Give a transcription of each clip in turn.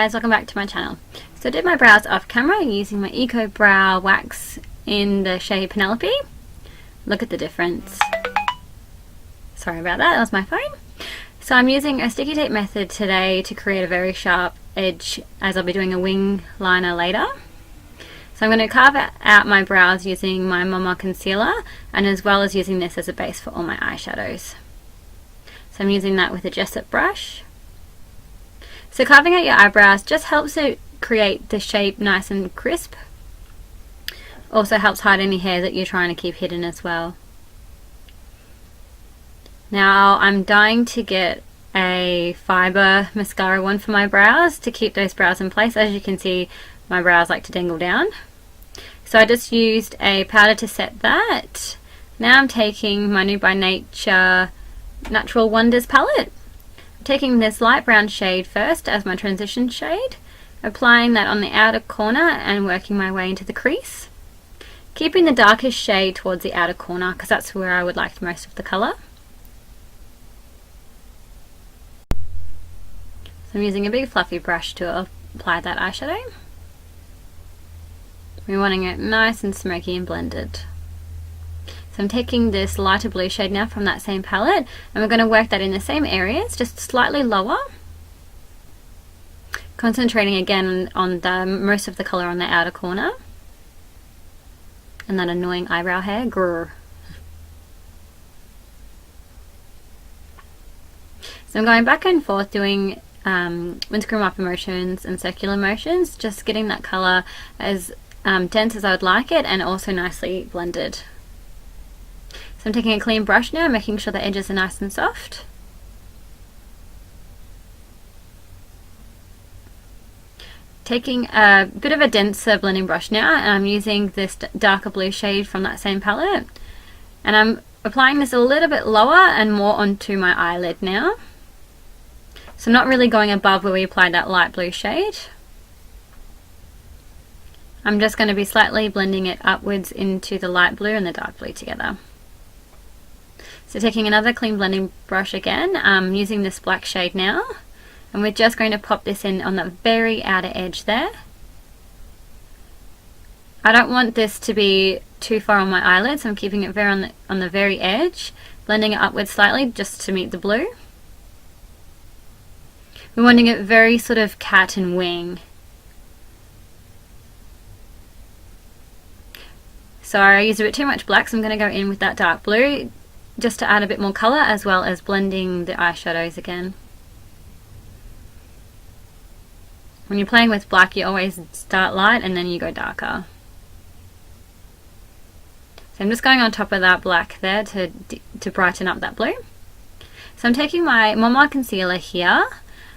guys, welcome back to my channel. So I did my brows off camera using my Eco Brow Wax in the shade Penelope. Look at the difference. Sorry about that was my phone. So I'm using a sticky tape method today to create a very sharp edge, as I'll be doing a wing liner later. So I'm going to carve out my brows using my Mama concealer, and as well as using this as a base for all my eyeshadows. So I'm using that with a Jessup brush. So carving out your eyebrows just helps it create the shape nice and crisp. Also helps hide any hair that you're trying to keep hidden as well. Now I'm dying to get a fiber mascara one for my brows to keep those brows in place. As you can see, my brows like to dangle down. So I just used a powder to set that. Now I'm taking my New by Nature Natural Wonders palette. Taking this light brown shade first as my transition shade, applying that on the outer corner and working my way into the crease. Keeping the darkest shade towards the outer corner because that's where I would like most of the colour. So I'm using a big fluffy brush to apply that eyeshadow. We're wanting it nice and smoky and blended. So I'm taking this lighter blue shade now from that same palette, and we're going to work that in the same areas, just slightly lower. Concentrating again on the most of the colour on the outer corner. And that annoying eyebrow hair. Grrr. So I'm going back and forth doing windscreen wiper motions and circular motions, just getting that colour as dense as I would like it and also nicely blended. So I'm taking a clean brush now, making sure the edges are nice and soft. Taking a bit of a denser blending brush now, and I'm using this darker blue shade from that same palette. And I'm applying this a little bit lower and more onto my eyelid now. So I'm not really going above where we applied that light blue shade. I'm just going to be slightly blending it upwards into the light blue and the dark blue together. So taking another clean blending brush again, using this black shade now, and we're just going to pop this in on the very outer edge there. I don't want this to be too far on my eyelid, so I'm keeping it very on the very edge, blending it upwards slightly just to meet the blue. We're wanting it very sort of cat and wing. So I used a bit too much black, so I'm going to go in with that dark blue just to add a bit more colour, as well as blending the eyeshadows again. When you're playing with black, you always start light and then you go darker. So I'm just going on top of that black there to brighten up that blue. So I'm taking my Mama concealer here,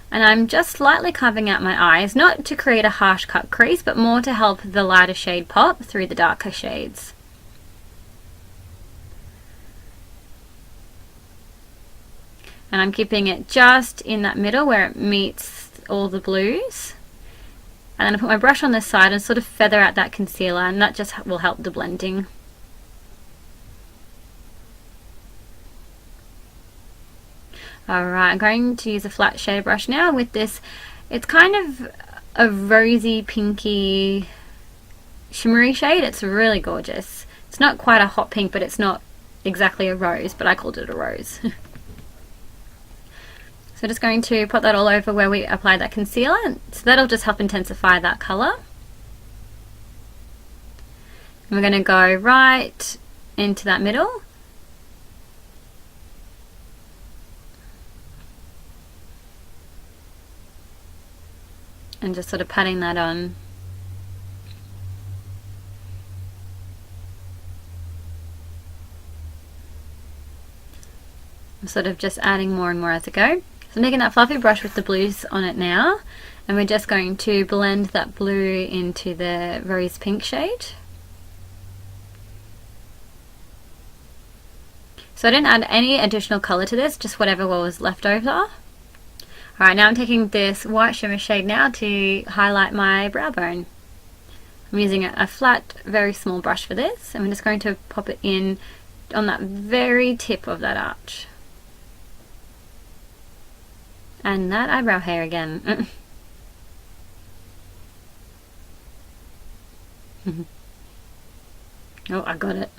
and I'm just slightly carving out my eyes, not to create a harsh cut crease, but more to help the lighter shade pop through the darker shades. And I'm keeping it just in that middle where it meets all the blues. And then I put my brush on this side and sort of feather out that concealer, and that just will help the blending. Alright, I'm going to use a flat shade brush now with this. It's kind of a rosy, pinky, shimmery shade. It's really gorgeous. It's not quite a hot pink, but it's not exactly a rose, but I called it a rose. So just going to put that all over where we applied that concealer, so that'll just help intensify that colour. And we're going to go right into that middle. And just sort of patting that on. I'm sort of just adding more and more as I go. So I'm taking that fluffy brush with the blues on it now, and we're just going to blend that blue into the rose pink shade. So I didn't add any additional colour to this, just whatever was left over. Alright, now I'm taking this white shimmer shade now to highlight my brow bone. I'm using a flat, very small brush for this, and I'm just going to pop it in on that very tip of that arch. And that eyebrow hair again. Oh, I got it.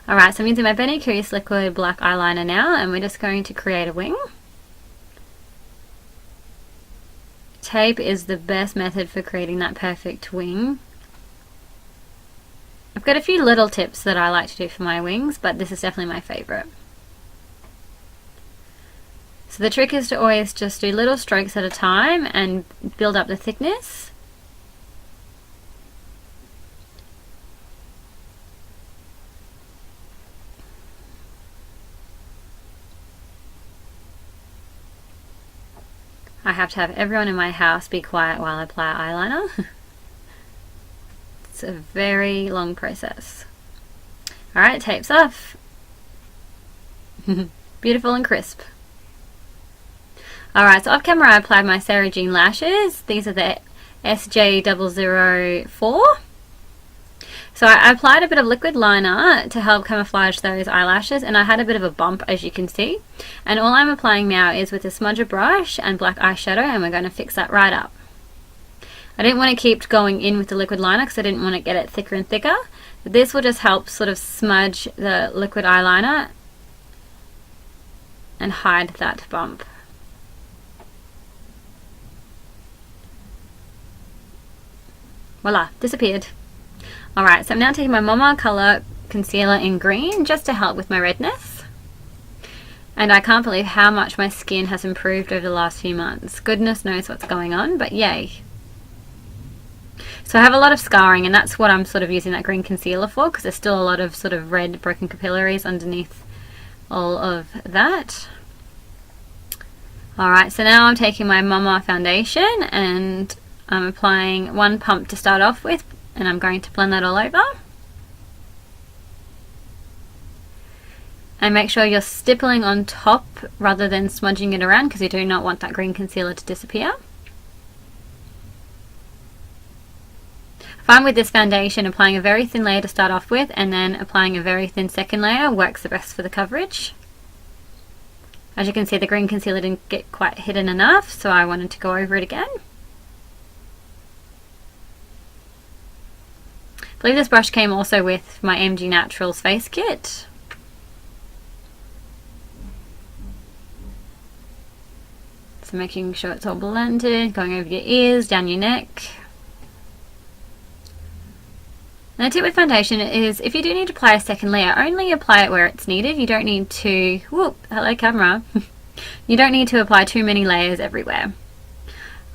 Alright, so I'm using my Benny Crease liquid black eyeliner now, and we're just going to create a wing. Tape is the best method for creating that perfect wing. I've got a few little tips that I like to do for my wings, but this is definitely my favourite. So the trick is to always just do little strokes at a time and build up the thickness. I have to have everyone in my house be quiet while I apply eyeliner. It's a very long process. Alright, tape's off. Beautiful and crisp. Alright, so off camera I applied my Sarah Jean lashes. These are the SJ004. So I applied a bit of liquid liner to help camouflage those eyelashes, and I had a bit of a bump, as you can see. And all I'm applying now is with a smudger brush and black eyeshadow, and we're going to fix that right up. I didn't want to keep going in with the liquid liner because I didn't want to get it thicker and thicker. But this will just help sort of smudge the liquid eyeliner and hide that bump. Voila, disappeared. Alright, so I'm now taking my Mama Colour concealer in green just to help with my redness. And I can't believe how much my skin has improved over the last few months. Goodness knows what's going on, but yay. So I have a lot of scarring, and that's what I'm sort of using that green concealer for, because there's still a lot of sort of red broken capillaries underneath all of that. Alright, so now I'm taking my Mama foundation and I'm applying one pump to start off with, and I'm going to blend that all over. And make sure you're stippling on top rather than smudging it around, because you do not want that green concealer to disappear. I find with this foundation, applying a very thin layer to start off with and then applying a very thin second layer works the best for the coverage. As you can see, the green concealer didn't get quite hidden enough, so I wanted to go over it again. I believe this brush came also with my MG Naturals face kit. So making sure it's all blended, going over your ears, down your neck. And the tip with foundation is if you do need to apply a second layer, only apply it where it's needed. You don't need to, whoop, hello camera. You don't need to apply too many layers everywhere.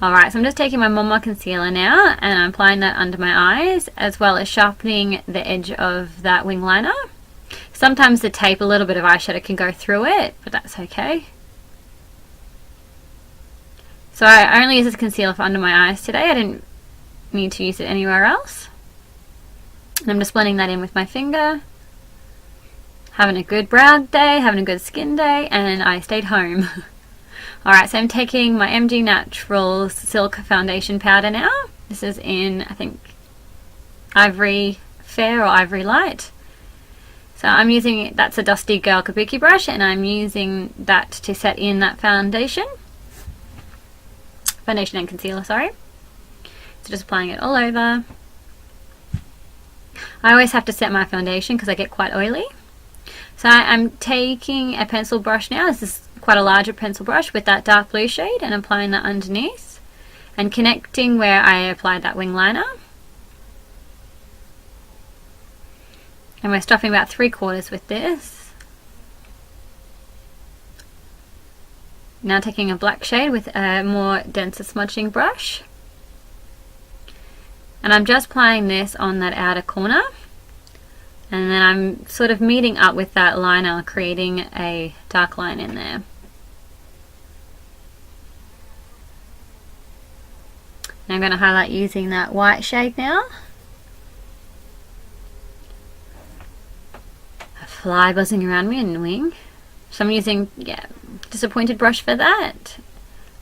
Alright, so I'm just taking my Mama concealer now and I'm applying that under my eyes, as well as sharpening the edge of that wing liner. Sometimes the tape, a little bit of eyeshadow can go through it, but that's okay. So I only use this concealer for under my eyes today. I didn't need to use it anywhere else. And I'm just blending that in with my finger. Having a good brow day, having a good skin day, and I stayed home. Alright, so I'm taking my MG Naturals Silk Foundation Powder now. This is in, I think, Ivory Fair or Ivory Light. So I'm using, that's a Dusty Girl Kabuki brush, and I'm using that to set in that foundation. Foundation and concealer, sorry. So just applying it all over. I always have to set my foundation because I get quite oily. So I'm taking a pencil brush now. This is quite a larger pencil brush with that dark blue shade, and applying that underneath and connecting where I applied that wing liner. And we're stuffing about 3/4 with this. Now taking a black shade with a more denser smudging brush. And I'm just applying this on that outer corner. And then I'm sort of meeting up with that liner, creating a dark line in there. Now I'm going to highlight using that white shade now. A fly buzzing around me, annoying. So I'm using, disappointed brush for that.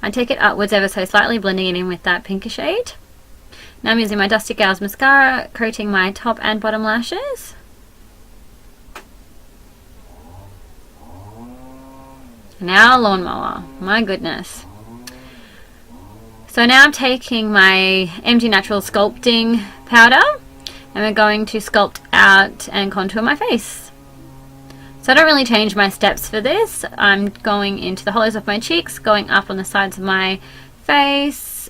I take it upwards ever so slightly, blending it in with that pinker shade. Now I'm using my Dusty Gals mascara, coating my top and bottom lashes. Now lawnmower, my goodness. So now I'm taking my MG Natural Sculpting powder, and we're going to sculpt out and contour my face. So I don't really change my steps for this. I'm going into the hollows of my cheeks, going up on the sides of my face,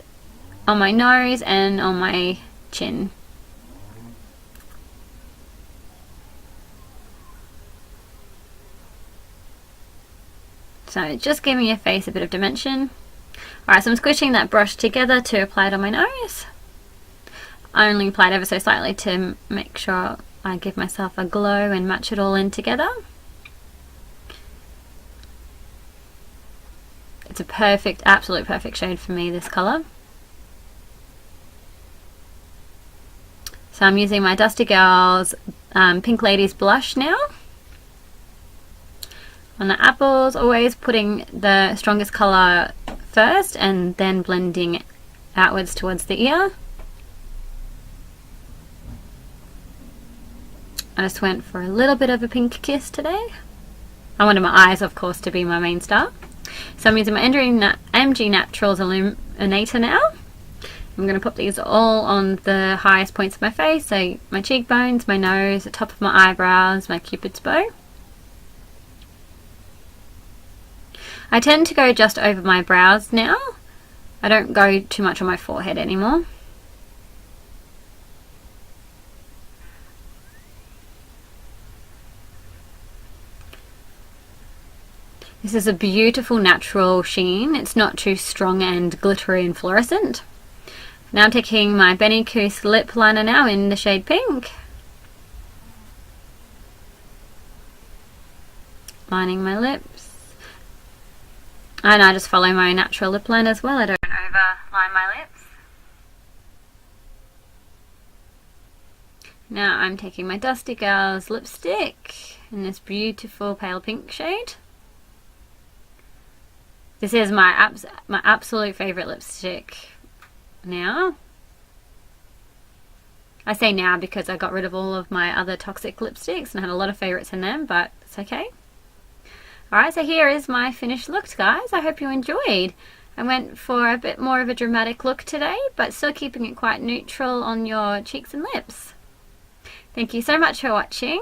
on my nose, and on my chin. So just giving your face a bit of dimension. Alright, so I'm squishing that brush together to apply it on my nose. I only apply it ever so slightly to make sure I give myself a glow and match it all in together. It's a perfect, absolute perfect shade for me, this colour. So I'm using my Dusty Girls Pink Ladies blush now. On the apples, always putting the strongest colour first and then blending outwards towards the ear. I just went for a little bit of a pink kiss today. I wanted my eyes, of course, to be my main star. So I'm using my MG Naturals Illuminator now. I'm going to put these all on the highest points of my face, so my cheekbones, my nose, the top of my eyebrows, my cupid's bow. I tend to go just over my brows now. I don't go too much on my forehead anymore. This is a beautiful natural sheen. It's not too strong and glittery and fluorescent. Now I'm taking my Benny Coos lip liner now in the shade pink. Lining my lips. And I just follow my natural lip line as well. I don't overline my lips. Now I'm taking my Dusty Girls lipstick in this beautiful pale pink shade. This is my absolute favourite lipstick now. I say now because I got rid of all of my other toxic lipsticks and I had a lot of favourites in them, but it's okay. Alright, so here is my finished look, guys. I hope you enjoyed. I went for a bit more of a dramatic look today, but still keeping it quite neutral on your cheeks and lips. Thank you so much for watching.